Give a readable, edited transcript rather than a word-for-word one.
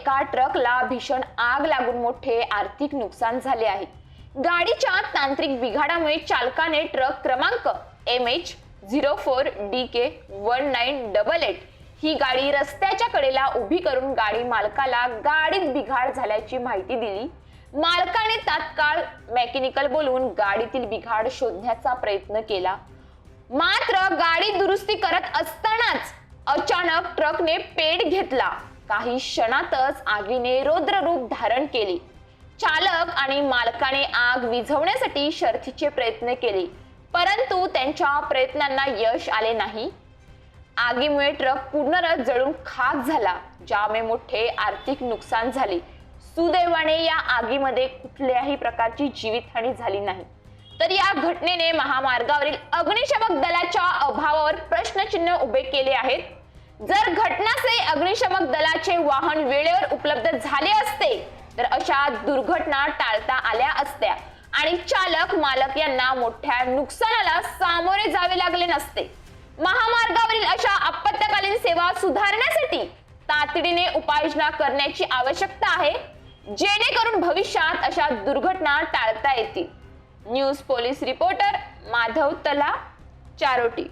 एका ट्रकला भीषण आग लागून मोठे आर्थिक नुकसान झाले आहे। गाडीच्या तांत्रिक बिघाडामुळे चालकाने ट्रक क्रमांक MH04DK1988 ही गाडी रस्त्याच्या कडेला उभी करून गाडी मालकाला गाडीत बिघाड झाल्याची माहिती दिली। मालकाने तात्काळ मेकॅनिकल बोलवून गाडीतील बिघाड शोधण्याचा प्रयत्न केला, मात्र गाडी दुरुस्ती करत असतानाच अचानक ट्रकने पेट घेतला। काही क्षणातच आगीने रौद्र रूप धारण केले। चालक आणि मालकाने आग विझवण्यासाठी शर्थीचे प्रयत्न केले, परंतु त्यांच्या प्रयत्नांना यश आले नाही। आगीमुळे ट्रक पूर्णतः जळून खाक झाला, ज्यामुळे मोठे आर्थिक नुकसान झाले। सुदैवाने या आगीमध्ये कुठल्याही प्रकारची जीवितहानी झाली नाही। तर या घटनेने महामार्गावरील अग्निशमक दलाच्या अभावावर प्रश्नचिन्ह उभे केले आहेत। जर घटनास्थळी अग्निशमक दलाचे वाहन वेळेवर उपलब्ध झाले असते तर अशा दुर्घटना टाळता आल्या असत्या आणि चालक मालक यांना मोठ्या नुकसानाला सामोरे जावे लागले नसते। महामार्गावरील अशा आपत्कालीन सेवा सुधारण्यासाठी तातडीने उपाययोजना करण्याची आवश्यकता आहे, जेणेकरून भविष्यात अशा दुर्घटना टाळता येतील। न्यूज पोलीस रिपोर्टर माधव तला, चारोटी।